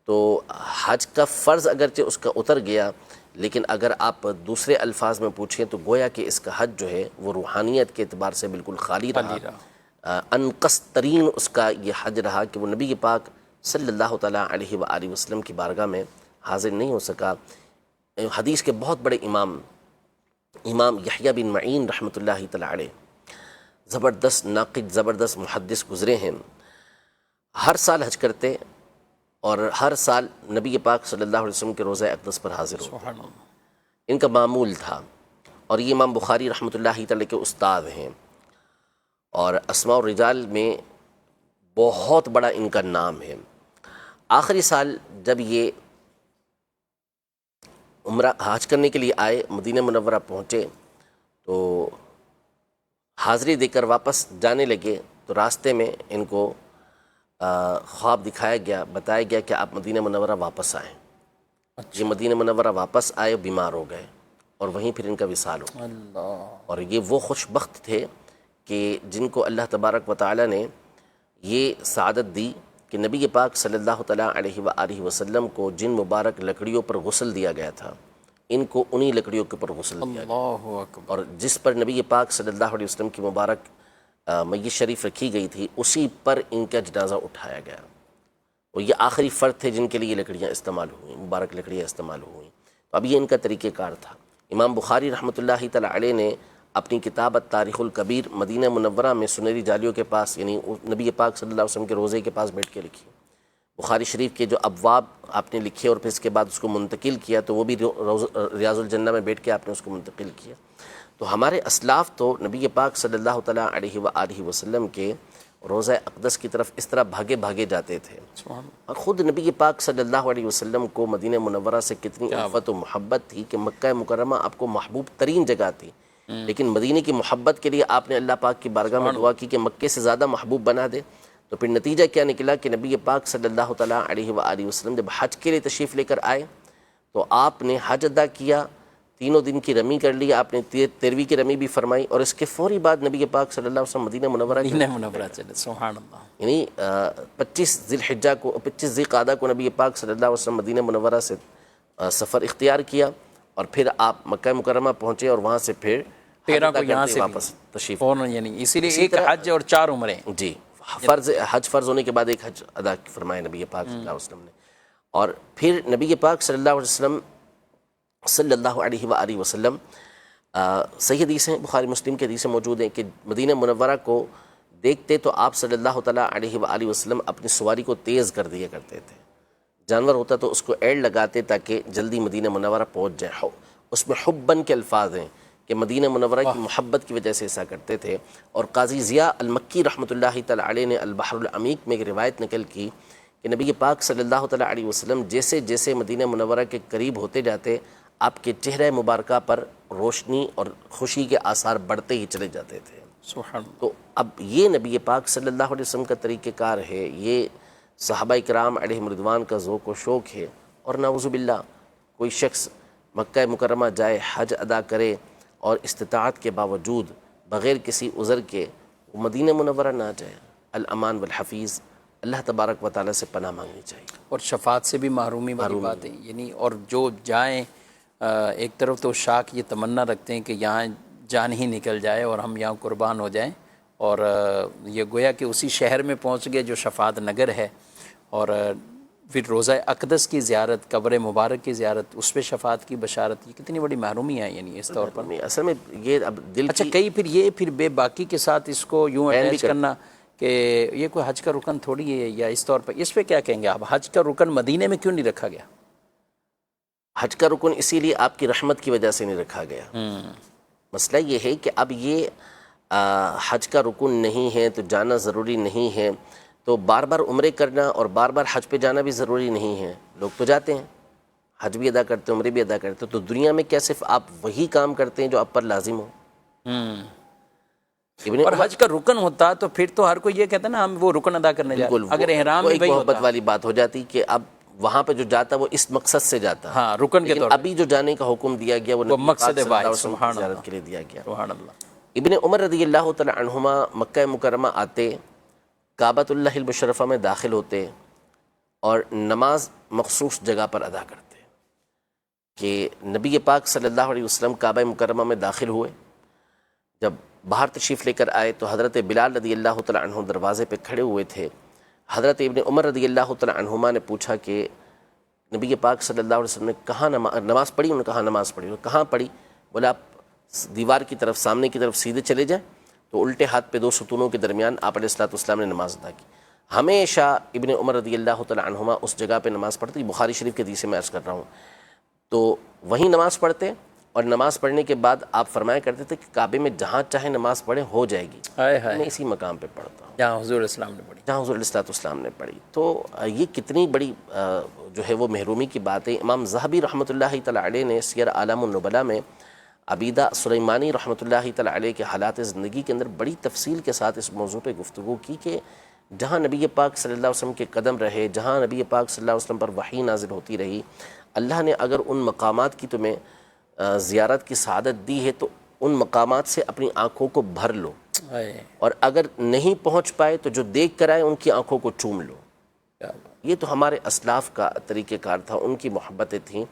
تو حج کا فرض اگرچہ اس کا اتر گیا، لیکن اگر آپ دوسرے الفاظ میں پوچھیں تو گویا کہ اس کا حج جو ہے وہ روحانیت کے اعتبار سے بالکل خالی رہا، انقص ترین اس کا یہ حج رہا کہ وہ نبی پاک صلی اللہ تعالیٰ علیہ وآلہ وسلم کی بارگاہ میں حاضر نہیں ہو سکا۔ حدیث کے بہت بڑے امام یحییٰ بن معین رحمۃ اللہ تعالیٰ علیہ، زبردست ناقد، زبردست محدث گزرے ہیں، ہر سال حج کرتے اور ہر سال نبی پاک صلی اللہ علیہ وسلم کے روضہ اقدس پر حاضر ہوتے، ان کا معمول تھا، اور یہ امام بخاری رحمۃ اللہ تعالیٰ کے استاد ہیں، اور اسماء الرجال میں بہت بڑا ان کا نام ہے۔ آخری سال جب یہ عمرہ حج کرنے کے لیے آئے، مدینہ منورہ پہنچے، تو حاضری دے کر واپس جانے لگے تو راستے میں ان کو خواب دکھایا گیا، بتایا گیا کہ آپ مدینہ منورہ واپس آئیں۔ یہ مدینہ منورہ واپس آئے، بیمار ہو گئے اور وہیں پھر ان کا وصال ہو گیا۔ اللہ، اور یہ وہ خوش بخت تھے کہ جن کو اللہ تبارک و تعالی نے یہ سعادت دی کہ نبی پاک صلی اللہ تعالیٰ علیہ وآلہ وسلم کو جن مبارک لکڑیوں پر غسل دیا گیا تھا، ان کو انہی لکڑیوں کے اوپر غسل دیا گیا، اللہ اکبر، اور جس پر نبی پاک صلی اللہ علیہ وسلم کی مبارک میت شریف رکھی گئی تھی اسی پر ان کا جنازہ اٹھایا گیا۔ اور یہ آخری فرد تھے جن کے لیے یہ لکڑیاں استعمال ہوئیں، مبارک لکڑیاں استعمال ہوئیں۔ تو اب یہ ان کا طریقہ کار تھا۔ امام بخاری رحمۃ اللہ تعالیٰ علیہ نے اپنی کتاب تاریخ الکبیر مدینہ منورہ میں سنہری جالیوں کے پاس، یعنی نبی پاک صلی اللہ علیہ وسلم کے روضے کے پاس بیٹھ کے لکھی۔ بخاری شریف کے جو ابواب آپ نے لکھے اور پھر اس کے بعد اس کو منتقل کیا تو وہ بھی ریاض الجنہ میں بیٹھ کے آپ نے اس کو منتقل کیا۔ تو ہمارے اسلاف تو نبی پاک صلی اللہ تعالیٰ علیہ وآلہ وسلم کے روضہ اقدس کی طرف اس طرح بھاگے بھاگے جاتے تھے، اور خود نبی پاک صلی اللہ علیہ وسلم کو مدینہ منورہ سے کتنی الفت و محبت تھی کہ مکہ مکرمہ آپ کو محبوب ترین جگہ تھی، لیکن مدینہ کی محبت کے لیے آپ نے اللہ پاک کی بارگاہ میں دعا کی کہ مکے سے زیادہ محبوب بنا دے۔ تو پھر نتیجہ کیا نکلا کہ نبی پاک صلی اللہ تعالیٰ علیہ وآلہ وسلم جب حج کے لیے تشریف لے کر آئے تو آپ نے حج ادا کیا، 3 دن کی رمی کر لی، آپ نے 13ویں کی رمی بھی فرمائی، اور اس کے فوری بعد نبی پاک صلی اللہ علیہ وسلم مدینہ منورہ چلے، سبحان اللہ، یعنی 25 ذی الحجہ کو، 25 ذی قعدہ کو نبی پاک صلی اللہ علیہ وسلم مدینہ منورہ سے سفر اختیار کیا، اور پھر آپ مکہ مکرمہ پہنچے اور وہاں سے پھر 13 کو یہاں سے واپس تشریف، یعنی اسی لیے ایک حج اور 4 عمریں۔ جی، حج فرض ہونے کے بعد ایک حج ادا فرمایا نبی پاک صلی اللہ علیہ وسلم نے۔ اور پھر نبی پاک صلی اللہ علیہ وسلم صلی اللہ علیہ وآلہ وسلم، صحیح حدیث ہیں، بخاری مسلم کے حدیثیں موجود ہیں کہ مدینہ منورہ کو دیکھتے تو آپ صلی اللہ تعالیٰ علیہ وآلہ وسلم اپنی سواری کو تیز کر دیا کرتے تھے، جانور ہوتا تو اس کو ایڑ لگاتے تاکہ جلدی مدینہ منورہ پہنچ جائے۔ اس میں حباً کے الفاظ ہیں کہ مدینہ منورہ کی محبت کی وجہ سے ایسا کرتے تھے۔ اور قاضی ضیاء المکی رحمۃ اللہ تعالیٰ علیہ نے البحر العمیق میں ایک روایت نقل کی کہ نبی پاک صلی اللہ تعالیٰ علیہ وسلم جیسے جیسے مدینہ منورہ کے قریب ہوتے جاتے آپ کے چہرہ مبارکہ پر روشنی اور خوشی کے آثار بڑھتے ہی چلے جاتے تھے۔ سبحان اللہ۔ تو اب یہ نبی پاک صلی اللہ علیہ وسلم کا طریقہ کار ہے، یہ صحابہ کرام علیہم رضوان کا ذوق و شوق ہے۔ اور نعوذ باللہ کوئی شخص مکہ مکرمہ جائے، حج ادا کرے اور استطاعت کے باوجود بغیر کسی عذر کے وہ مدینہ منورہ نہ جائے، الامان والحفیظ، اللہ تبارک و تعالیٰ سے پناہ مانگنی چاہیے۔ اور شفاعت سے بھی محرومی والی بات ہے، یعنی اور جو جائیں ایک طرف تو شاک یہ تمنا رکھتے ہیں کہ یہاں جان ہی نکل جائے اور ہم یہاں قربان ہو جائیں، اور یہ گویا کہ اسی شہر میں پہنچ گئے جو شفاعت نگر ہے، اور پھر روضہ اقدس کی زیارت، قبر مبارک کی زیارت، اس پہ شفاعت کی بشارت، یہ کتنی بڑی محرومی ہے یعنی اس طور پر۔ اصل میں یہ اب دل اچھا، کئی پھر بے باکی کے ساتھ اس کو یوں اٹیچ کرنا کہ یہ کوئی حج کا رکن تھوڑی ہے، یا اس طور پر اس پہ کیا کہیں گے آپ؟ حج کا رکن مدینے میں کیوں نہیں رکھا گیا؟ حج کا رکن اسی لیے آپ کی رحمت کی وجہ سے نہیں رکھا گیا۔ مسئلہ یہ ہے کہ اب یہ حج کا رکن نہیں ہے تو جانا ضروری نہیں ہے، تو بار بار عمرے کرنا اور بار بار حج پہ جانا بھی ضروری نہیں ہے۔ لوگ تو جاتے ہیں، حج بھی ادا کرتے ہیں، عمرے بھی ادا کرتے ہیں، تو دنیا میں کیا صرف آپ وہی کام کرتے ہیں جو آپ پر لازم ہو؟ اور حج کا رکن ہوتا تو پھر تو ہر کوئی یہ کہتا ہے نا ہم وہ رکن ادا کرنے جا رہے ہیں، اگر احرام میں ایک محبت والی بات ہو جاتی کہ اب وہاں پہ جو جاتا وہ اس مقصد سے جاتا، ہاں رکن کے طور پر، ابھی جو جانے کا حکم دیا گیا وہ مقصد واحد، سبحان اللہ کے لیے دیا گیا۔ سبحان اللہ۔ ابن عمر رضی اللہ تعالی عنہما مکہ مکرمہ آتے، کعبۃ اللہ المشرفہ میں داخل ہوتے اور نماز مخصوص جگہ پر ادا کرتے کہ نبی پاک صلی اللہ علیہ وسلم کعبہ مکرمہ میں داخل ہوئے، جب باہر تشریف لے کر آئے تو حضرت بلال رضی اللہ تعالی عنہ دروازے پہ کھڑے ہوئے تھے۔ حضرت ابن عمر رضی اللہ تعالی عنہما نے پوچھا کہ نبی پاک صلی اللہ علیہ وسلم نے کہاں نماز پڑھی؟ انہوں نے کہا نماز پڑھی۔ کہاں پڑھی؟ بولا آپ دیوار کی طرف، سامنے کی طرف سیدھے چلے جائیں تو الٹے ہاتھ پہ 2 ستونوں کے درمیان آپ علیہ الصلوۃ والسلام نے نماز ادا کی۔ ہمیشہ ابن عمر رضی اللہ تعالی عنہما اس جگہ پہ نماز پڑھتے، بخاری شریف کے حدیث سے میں عرض کر رہا ہوں، تو وہیں نماز پڑھتے، اور نماز پڑھنے کے بعد آپ فرمایا کرتے تھے کہ کعبے میں جہاں چاہے نماز پڑھیں ہو جائے گی، میں اسی مقام پہ پڑھتا ہوں جہاں حضور اسلام نے پڑھی، جہاں حضور علیہ الصلوۃ والسلام نے پڑھی۔ تو یہ کتنی بڑی جو ہے وہ محرومی کی بات ہے۔ امام ذہبی رحمۃ اللہ تعالی علیہ نے سیر اعلام النبلاء میں عبیدہ سلیمانی رحمۃ اللہ تعالی علیہ کے حالات زندگی کے اندر بڑی تفصیل کے ساتھ اس موضوع پہ گفتگو کی کہ جہاں نبی پاک صلی اللہ علیہ وسلم کے قدم رہے، جہاں نبی پاک صلی اللہ علیہ وسلم پر وحی نازل ہوتی رہی، اللہ نے اگر ان مقامات کی تمہیں زیارت کی سعادت دی ہے تو ان مقامات سے اپنی آنکھوں کو بھر لو، اور اگر نہیں پہنچ پائے تو جو دیکھ کر آئے ان کی آنکھوں کو چوم لو۔ یہ تو ہمارے اسلاف کا طریقہ کار تھا، ان کی محبتیں تھیں۔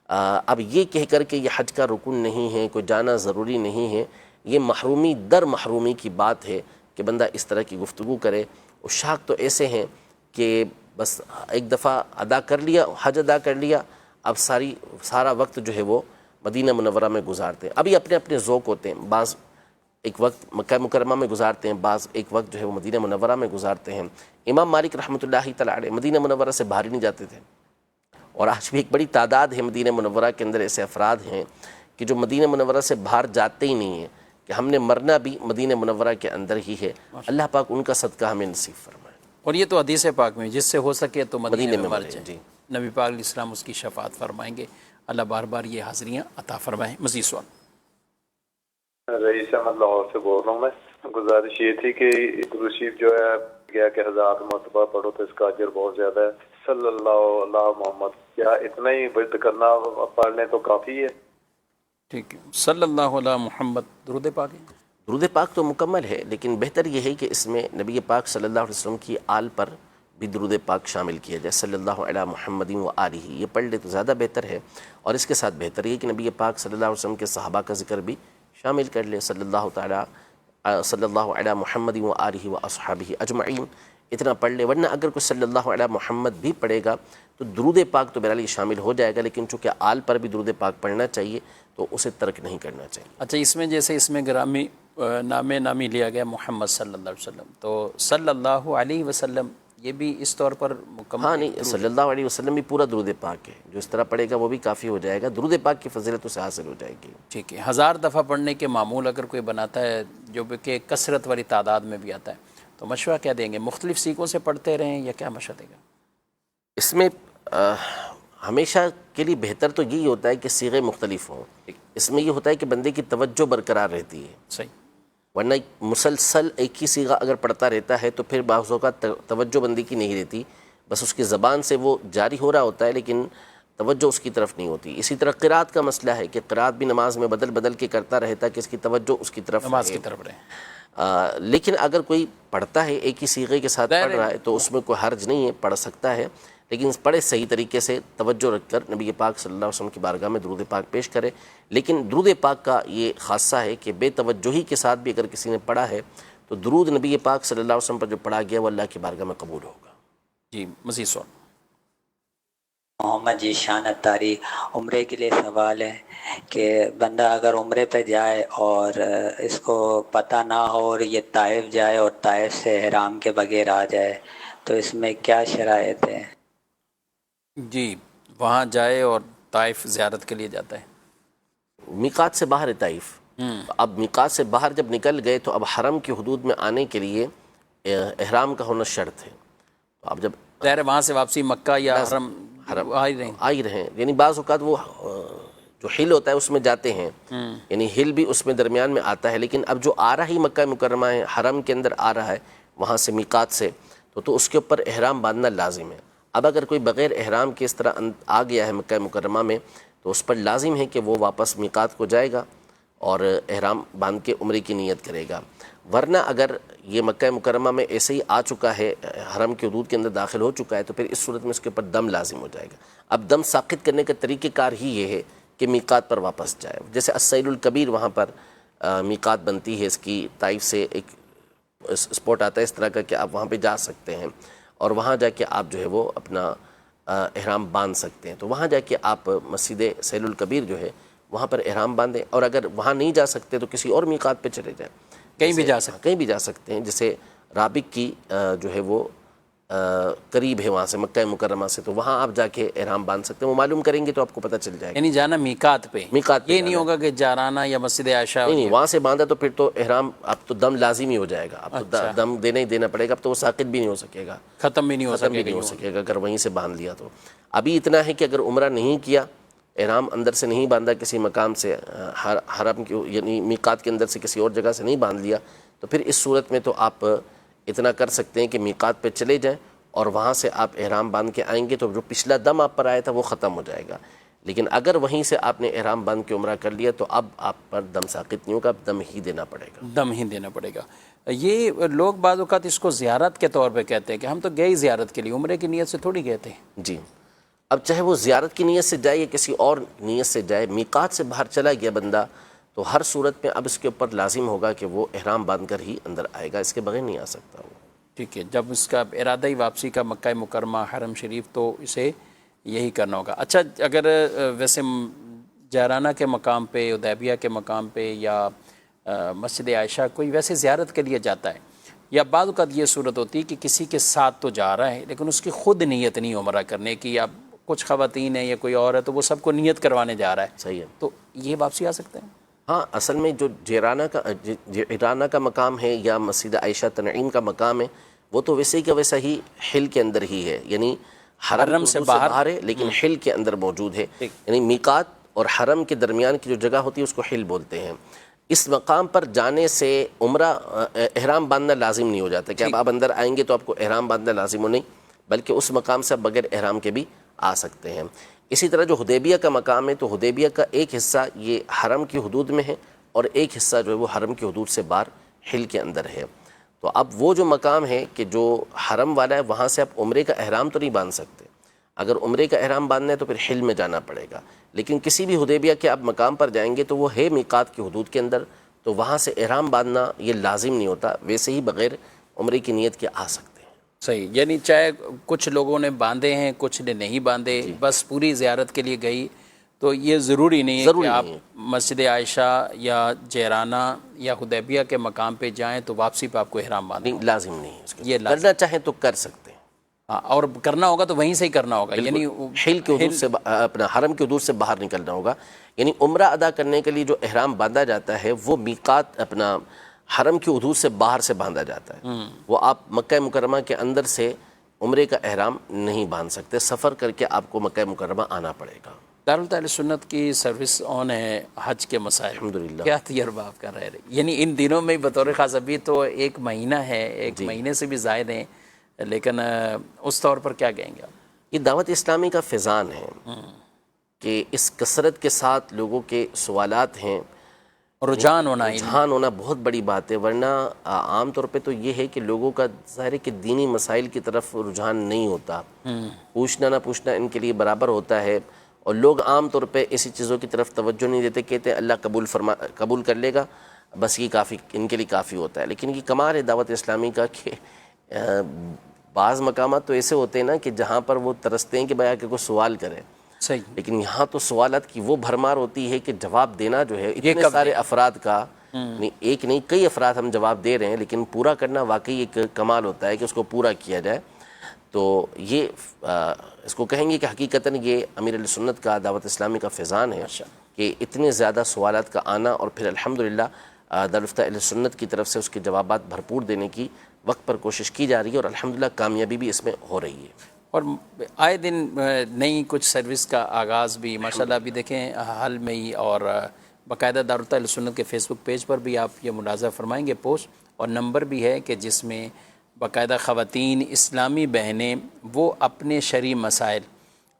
اب یہ کہہ کر کہ یہ حج کا رکن نہیں ہے، کوئی جانا ضروری نہیں ہے، یہ محرومی در محرومی کی بات ہے کہ بندہ اس طرح کی گفتگو کرے۔ عشاق تو ایسے ہیں کہ بس ایک دفعہ ادا کر لیا، حج ادا کر لیا، اب سارا وقت جو ہے وہ مدینہ منورہ میں گزارتے ہیں۔ ابھی اپنے اپنے ذوق ہوتے ہیں، بعض ایک وقت مکہ مکرمہ میں گزارتے ہیں، بعض ایک وقت جو ہے وہ مدینہ منورہ میں گزارتے ہیں۔ امام مالک رحمۃ اللہ تعالی علیہ مدینہ منورہ سے باہر ہی نہیں جاتے تھے، اور آج بھی ایک بڑی تعداد ہے مدینہ منورہ کے اندر ایسے افراد ہیں کہ جو مدینہ منورہ سے باہر جاتے ہی نہیں ہیں، کہ ہم نے مرنا بھی مدینہ منورہ کے اندر ہی ہے۔ اللہ پاک ان کا صدقہ ہمیں نصیب فرمائے۔ اور یہ تو حدیث پاک میں جس سے ہو سکے تو مدینہ میں مر جائیں، جی۔ نبی پاک علیہ السلام اس کی شفاعت فرمائیں گے۔ اللہ بار بار یہ حاضریاں عطا فرمائیں۔ مزید سوال۔ رئیس احمد لاہور سے بول رہا ہوں میں۔ گزارش یہ تھی کہ درود شریف جو ہے کیا کہ 1000 مرتبہ پڑھو تو اس کا اجر بہت زیادہ ہے۔ صلی اللہ علیہ محمد، کیا اتنا ہی ورد کرنا پڑھ لیں تو کافی ہے؟ ٹھیک ہے، صلی اللہ علیہ محمد درود پاک ہے۔ درود پاک تو مکمل ہے، لیکن بہتر یہ ہے کہ اس میں نبی پاک صلی اللہ علیہ وسلم کی آل پر بھی درود پاک شامل کیا جائے، صلی اللہ علیہ محمد و آلہ، یہ پڑھ لے تو زیادہ بہتر ہے۔ اور اس کے ساتھ بہتر یہ کہ نبی پاک صلی اللہ علیہ وسلم کے صحابہ کا ذکر بھی شامل کر لے، صلی اللہ علیہ محمد و آلہ و اصحابہ اجمعین، اتنا پڑھ لے۔ ورنہ اگر کوئی صلی اللہ علیہ محمد بھی پڑھے گا تو درود پاک تو بہرحال شامل ہو جائے گا، لیکن چونکہ آل پر بھی درود پاک پڑھنا چاہیے تو اسے ترک نہیں کرنا چاہیے۔ اچھا، اس میں جیسے اس میں گرامی نامی لیا گیا محمد صلی اللہ علیہ وسلم، تو صلی اللہ علیہ وسلم یہ بھی اس طور پر مکمل؟ ہاں نہیں، صلی اللہ علیہ وسلم بھی پورا درود پاک ہے، جو اس طرح پڑھے گا وہ بھی کافی ہو جائے گا، درود پاک کی فضیلت اسے حاصل ہو جائے گی۔ ٹھیک ہے، 1000 دفعہ پڑھنے کے معمول اگر کوئی بناتا ہے جو کہ کثرت والی تعداد میں بھی آتا ہے تو مشورہ کیا دیں گے؟ مختلف سیکھوں سے پڑھتے رہیں یا کیا مشورہ دے گا؟ اس میں ہمیشہ کے لیے بہتر تو یہی ہوتا ہے کہ صیغے مختلف ہوں، اس میں یہ ہوتا ہے کہ بندے کی توجہ برقرار رہتی ہے۔ صحیح۔ ورنہ مسلسل ایک ہی صیغہ اگر پڑھتا رہتا ہے تو پھر بعض اوقات توجہ بندی کی نہیں رہتی، بس اس کی زبان سے وہ جاری ہو رہا ہوتا ہے لیکن توجہ اس کی طرف نہیں ہوتی۔ اسی طرح قرات کا مسئلہ ہے کہ قرات بھی نماز میں بدل بدل کے کرتا رہتا کہ اس کی توجہ اس کی طرف نماز کی طرف رہے۔ لیکن اگر کوئی پڑھتا ہے ایک ہی صیغے کے ساتھ پڑھ رہا ہے تو اس میں کوئی حرج نہیں ہے، پڑھ سکتا ہے، لیکن پڑھے صحیح طریقے سے، توجہ رکھ کر نبی پاک صلی اللہ علیہ وسلم کی بارگاہ میں درود پاک پیش کرے۔ لیکن درود پاک کا یہ خاصہ ہے کہ بے توجہی کے ساتھ بھی اگر کسی نے پڑھا ہے تو درود نبی پاک صلی اللہ علیہ وسلم پر جو پڑھا گیا وہ اللہ کی بارگاہ میں قبول ہوگا۔ جی، مزید سوال۔ محمد جی شان اتاری، عمرے کے لیے سوال ہے کہ بندہ اگر عمرے پہ جائے اور اس کو پتہ نہ ہو اور یہ طائف جائے اور طائف سے احرام کے بغیر آ جائے تو اس میں کیا شرائط ہے؟ جی، وہاں جائے اور طائف زیارت کے لیے جاتا ہے، میقات سے باہر ہے طائف، اب میقات سے باہر جب نکل گئے تو اب حرم کی حدود میں آنے کے لیے احرام کا ہونا شرط ہے۔ تو اب جب ظاہر ہے وہاں سے واپسی مکہ یا حرم آ ہی رہیں، یعنی بعض اوقات وہ جو ہل ہوتا ہے اس میں جاتے ہیں، یعنی ہل بھی اس میں درمیان میں آتا ہے، لیکن اب جو آ رہا ہی مکہ مکرمہ ہے، حرم کے اندر آ رہا ہے وہاں سے میقات سے، تو اس کے اوپر احرام باندھنا لازم ہے۔ اب اگر کوئی بغیر احرام کے اس طرح آ گیا ہے مکہ مکرمہ میں تو اس پر لازم ہے کہ وہ واپس میقات کو جائے گا اور احرام باندھ کے عمرے کی نیت کرے گا۔ ورنہ اگر یہ مکہ مکرمہ میں ایسے ہی آ چکا ہے، حرم کے حدود کے اندر داخل ہو چکا ہے، تو پھر اس صورت میں اس کے اوپر دم لازم ہو جائے گا۔ اب دم ساقط کرنے کا طریقہ کار ہی یہ ہے کہ میقات پر واپس جائے، جیسے السیل الکبیر وہاں پر میقات بنتی ہے اس کی، طائف سے ایک اسپاٹ آتا ہے اس طرح کا کہ آپ وہاں پہ جا سکتے ہیں اور وہاں جا کے آپ جو ہے وہ اپنا احرام باندھ سکتے ہیں۔ تو وہاں جا کے آپ مسجد سیل الکبیر جو ہے وہاں پر احرام باندھیں، اور اگر وہاں نہیں جا سکتے تو کسی اور میقات پہ چلے جائیں، کہیں بھی جا سکتے، کہیں بھی جا سکتے ہیں، جیسے رابق کی جو ہے وہ قریب ہے وہاں سے مکہ مکرمہ سے، تو وہاں آپ جا کے احرام باندھ سکتے ہیں، وہ معلوم کریں گے تو آپ کو پتہ چل جائے گا۔ یعنی جانا میقات پہ، میقات پہ یہ نہیں ہوگا کہ جارانا یا مسجد عائشہ، نہیں، وہاں سے باندھا تو پھر تو احرام اب تو دم لازمی ہو جائے گا، اب تو دم دینا ہی دینا پڑے گا، اب تو وہ ساقط بھی نہیں ہو سکے گا، ختم بھی نہیں ہو ختم بھی نہیں ہو سکے گا اگر وہیں سے باندھ لیا تو۔ ابھی اتنا ہے کہ اگر عمرہ نہیں کیا احرام اندر سے نہیں باندھا کسی مقام سے، حرم کی یعنی میقات کے اندر سے کسی اور جگہ سے نہیں باندھ لیا، تو پھر اس صورت میں تو آپ اتنا کر سکتے ہیں کہ میقات پہ چلے جائیں اور وہاں سے آپ احرام باندھ کے آئیں گے تو جو پچھلا دم آپ پر آیا تھا وہ ختم ہو جائے گا. لیکن اگر وہیں سے آپ نے احرام باندھ کے عمرہ کر لیا تو اب آپ پر دم ساقط نہیں ہوگا، دم ہی دینا پڑے گا. دم ہی دینا پڑے گا. یہ لوگ بعض اوقات اس کو زیارت کے طور پہ کہتے ہیں کہ ہم تو گئے ہی زیارت کے لیے، عمرے کی نیت سے تھوڑی گئے تھے. جی، اب چاہے وہ زیارت کی نیت سے جائے یا کسی اور نیت سے جائے، میقات سے باہر چلا گیا بندہ تو ہر صورت میں اب اس کے اوپر لازم ہوگا کہ وہ احرام باندھ کر ہی اندر آئے گا، اس کے بغیر نہیں آ سکتا وہ. ٹھیک ہے، جب اس کا ارادہ ہی واپسی کا مکہ مکرمہ حرم شریف تو اسے یہی کرنا ہوگا. اچھا، اگر ویسے جیرانہ کے مقام پہ، حدیبیہ کے مقام پہ یا مسجد عائشہ کوئی ویسے زیارت کے لیے جاتا ہے، یا بعض اوقات یہ صورت ہوتی ہے کہ کسی کے ساتھ تو جا رہا ہے لیکن اس کی خود نیت نہیں عمرہ کرنے کی، یا کچھ خواتین ہیں یا کوئی اور ہے تو وہ سب کو نیت کروانے جا رہا ہے، صحیح ہے، تو یہ واپسی آ سکتے ہیں؟ ہاں، اصل میں جو جیرانہ کا مقام ہے یا مسجد عائشہ تنعیم کا مقام ہے وہ تو ویسے کا ویسا ہی حل کے اندر ہی ہے، یعنی حرم سے باہر ہے لیکن حل کے اندر موجود ہے. یعنی میقات اور حرم کے درمیان کی جو جگہ ہوتی ہے اس کو حل بولتے ہیں. اس مقام پر جانے سے عمرہ احرام باندھنا لازم نہیں ہو جاتا کہ اب آپ اندر آئیں گے تو آپ کو احرام باندھنا لازم ہو، نہیں، بلکہ اس مقام سے آپ بغیر احرام کے بھی آ سکتے ہیں. اسی طرح جو حدیبیہ کا مقام ہے تو حدیبیہ کا ایک حصہ یہ حرم کی حدود میں ہے اور ایک حصہ جو ہے وہ حرم کی حدود سے باہر حل کے اندر ہے. تو اب وہ جو مقام ہے کہ جو حرم والا ہے وہاں سے آپ عمرے کا احرام تو نہیں باندھ سکتے، اگر عمرے کا احرام باندھنا ہے تو پھر حل میں جانا پڑے گا. لیکن کسی بھی حدیبیہ کے آپ مقام پر جائیں گے تو وہ ہے میقات کی حدود کے اندر، تو وہاں سے احرام باندھنا یہ لازم نہیں ہوتا، ویسے ہی بغیر عمرے کی نیت کے آ سکتے ہیں. صحیح، یعنی چاہے کچھ لوگوں نے باندھے ہیں کچھ نے نہیں باندھے، بس پوری زیارت کے لیے گئی تو یہ ضروری نہیں ہے کہ آپ مسجد عائشہ یا جیرانہ یا حدیبیہ کے مقام پہ جائیں تو واپسی پہ آپ کو احرام باندھنا نہیں، لازم نہیں ہے، یہ کرنا چاہیں تو کر سکتے ہیں. ہاں، اور کرنا ہوگا تو وہیں سے ہی کرنا ہوگا، یعنی حل کے حدود سے اپنا حرم کے حدود سے باہر نکلنا ہوگا. یعنی عمرہ ادا کرنے کے لیے جو احرام باندھا جاتا ہے وہ میقات اپنا حرم کی حدود سے باہر سے باندھا جاتا ہے، وہ آپ مکہ مکرمہ کے اندر سے عمرے کا احرام نہیں باندھ سکتے، سفر کر کے آپ کو مکہ مکرمہ آنا پڑے گا. دارالتعلیم سنت کی سروس آن ہے حج کے مسائل، الحمدللہ. کیا تجربہ آپ کا رہے؟ یعنی ان دنوں میں بطور خاص ابھی تو ایک مہینہ ہے، ایک مہینے سے بھی زائد ہیں، لیکن اس طور پر کیا کہیں گے آپ؟ یہ دعوت اسلامی کا فیضان ہے کہ اس کثرت کے ساتھ لوگوں کے سوالات ہیں، رجحان ہونا بہت بڑی بات ہے. ورنہ عام طور پہ تو یہ ہے کہ لوگوں کا ظاہر ہے کہ دینی مسائل کی طرف رجحان نہیں ہوتا، پوچھنا نہ پوچھنا ان کے لیے برابر ہوتا ہے، اور لوگ عام طور پہ ایسی چیزوں کی طرف توجہ نہیں دیتے، کہتے ہیں اللہ قبول کر لے گا، بس یہ کافی ان کے لیے کافی ہوتا ہے. لیکن یہ کمال ہے دعوت اسلامی کا کہ بعض مقامات تو ایسے ہوتے ہیں نا کہ جہاں پر وہ ترستے ہیں کہ بھائی کہ کوئی سوال کرے، صحیح، لیکن یہاں تو سوالات کی وہ بھرمار ہوتی ہے کہ جواب دینا جو ہے اتنے سارے افراد کا، ایک نہیں کئی افراد ہم جواب دے رہے ہیں، لیکن پورا کرنا واقعی ایک کمال ہوتا ہے کہ اس کو پورا کیا جائے. تو یہ اس کو کہیں گے کہ حقیقتاً یہ امیر علیہ سنت کا دعوت اسلامی کا فیضان ہے کہ اتنے زیادہ سوالات کا آنا، اور پھر الحمدللہ دارالفتہ اہل سنت کی طرف سے اس کے جوابات بھرپور دینے کی وقت پر کوشش کی جا رہی ہے، اور الحمدللہ کامیابی بھی اس میں ہو رہی ہے. اور آئے دن نئی کچھ سروس کا آغاز بھی ماشاءاللہ ابھی دیکھیں حال میں ہی، اور باقاعدہ دارالفتہ اہل سنت کے فیس بک پیج پر بھی آپ یہ ملاحظہ فرمائیں گے پوسٹ، اور نمبر بھی ہے کہ جس میں باقاعدہ خواتین اسلامی بہنیں وہ اپنے شرعی مسائل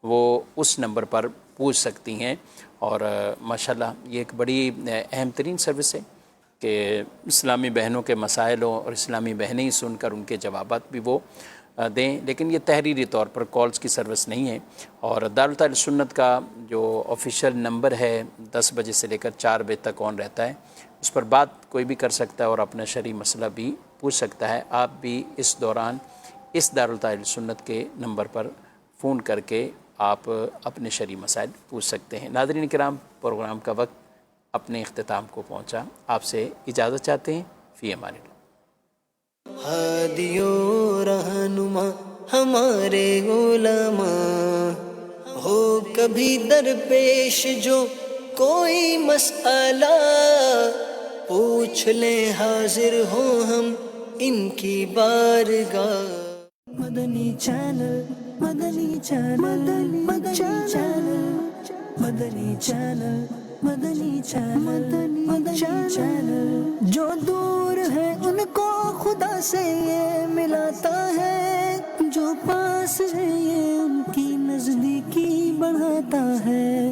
وہ اس نمبر پر پوچھ سکتی ہیں. اور ماشاءاللہ یہ ایک بڑی اہم ترین سروس ہے کہ اسلامی بہنوں کے مسائل ہوں اور اسلامی بہنیں ہی سن کر ان کے جوابات بھی وہ دیں. لیکن یہ تحریری طور پر کالز کی سروس نہیں ہے. اور دارالفتہ سنت کا جو آفیشیل نمبر ہے 10 بجے سے لے کر 4 بجے تک آن رہتا ہے، اس پر بات کوئی بھی کر سکتا ہے اور اپنا شرعی مسئلہ بھی پوچھ سکتا ہے. آپ بھی اس دوران اس دارالفتہ سنت کے نمبر پر فون کر کے آپ اپنے شرعی مسائل پوچھ سکتے ہیں. ناظرین کرام، پروگرام کا وقت اپنے اختتام کو پہنچا، آپ سے اجازت چاہتے ہیں. فی امان اللہ. ہادی و رہنما ہمارے علماء، ہو کبھی درپیش جو کوئی مسئلہ، پوچھ لیں حاضر ہو ہم ان کی بارگاہ. مدنی چینل، مدنی چینل، مدنی چینل. مدنی چینل مدنی چینل مدنی چینل جو دور ہے ان کو خدا سے یہ ملاتا ہے، جو پاس ہے یہ ان کی نزدیکی بڑھاتا ہے۔